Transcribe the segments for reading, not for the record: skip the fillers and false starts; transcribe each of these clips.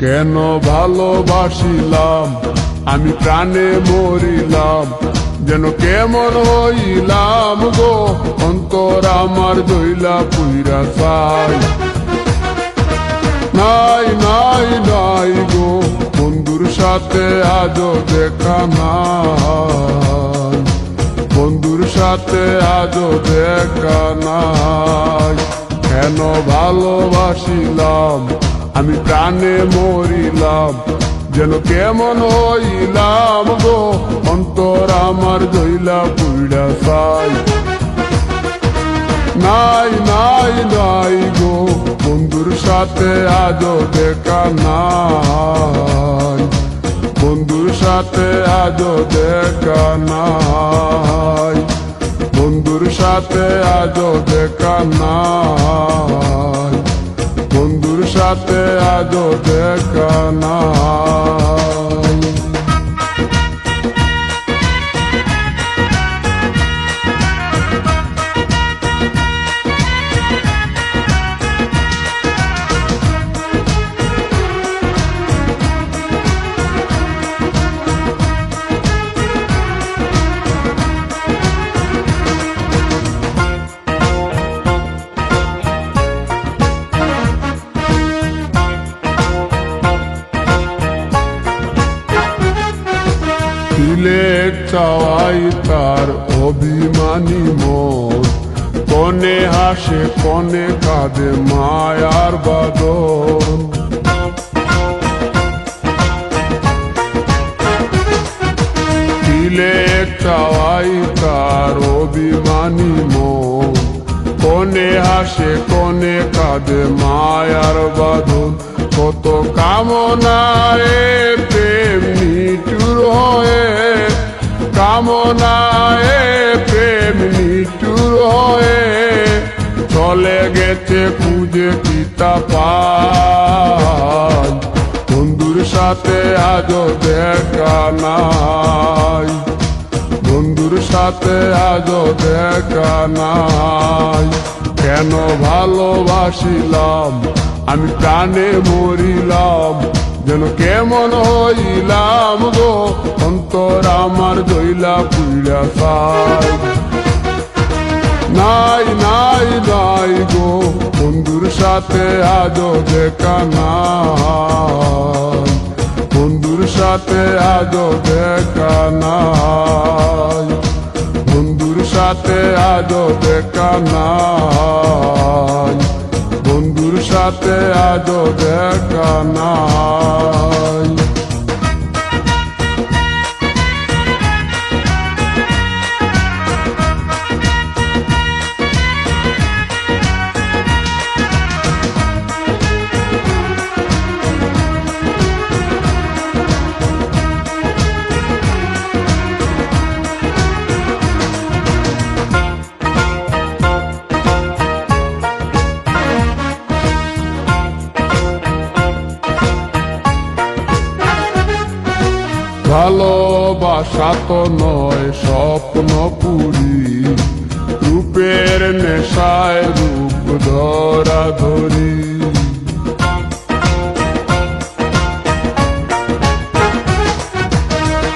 কেন ভালোবাসিলাম আমি প্রাণে মরিলাম, যেন কেমন হইলাম গো অন্তর আমার দইলা পুইরা চাই। নাই নাই নাই গো বন্ধুর সাথে আজও দেখা নাই, বন্ধুর সাথে আজও দেখা নাই। কেন ভালোবাসিলাম আমি প্রাণে মরিলাম, যেন কেমন হইলাম গো অন্তর আমার দইলা পুইরা চাই। নাই নাই নাই গো বন্ধুর সাথে আজও দেখা নাই, বন্ধুর সাথে আজও দেখা নাই, বন্ধুর সাথে আজও দেখা নাই, বন্ধুর সাথে আজও দেখা নাই। দিলের চাওয়াই তার অভিমানী মন, কনে হাসে কনে কাঁদে মায়ার বাদন। দিলের চাওয়াই তার অভিমানী মন, কনে হাসে কনে কাঁদে মায়ার বাদন। কত কামনায় প্রেম নিঠুর হয়ে, কামনায় প্রেম নিঠুর হয়ে চলে গেছে খুঁজে পিতা পায়। বন্ধুর সাথে আজও দেখা নাই, বন্ধুর সাথে আজও দেখা নাই। কেন ভালোবাসিলাম আমি প্রাণে মরিলাম, যেন কেমন হইলাম গো অন্তর আমার দইলা পুইরা চাই। নাই নাই নাই গো বন্ধুর সাথে আজও দেখা নাই, বন্ধুর সাথে আজও দেখা নাই, বন্ধুর সাথে আজও দেখা নাই, বন্ধুর সাথে আজও দেখা নাই। ভালোবাসা তো নয় স্বপ্ন পুরি, রূপের নেশায় রূপ ধরা ধরি।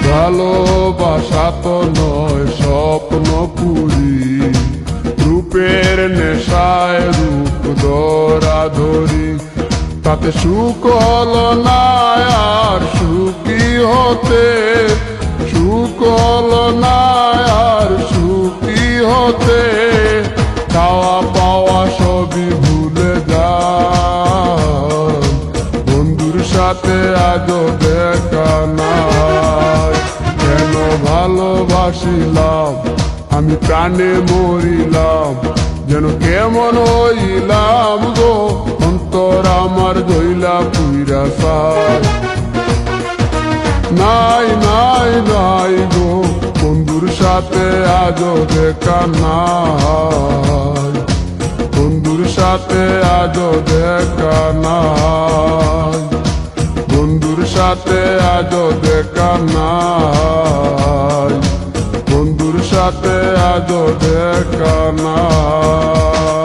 ভালোবাসা তো নয় স্বপ্ন পুরি, রূপের নেশায় রূপ ধরা ধরি। তাতে সুখ হলো না আর সুখী হতে, সুখ হলো না আর সুখী হতে। খাওয়া পাওয়া সবই ভুলে যায়, বন্ধুর সাথে আজও দেখা নাই। কেন ভালোবাসিলাম আমি প্রাণে মরিলাম, যেন কেমন হইলাম গো অন্তর আমার দইলা পুইরা চাই। নাই নাই নাই গো বন্ধুর সাথে আজও দেখা নাই, বন্ধুর সাথে আজও দেখা নাই, বন্ধুর সাথে আজও দেখা নাই, বন্ধুর সাথে আজও দেখা নাই।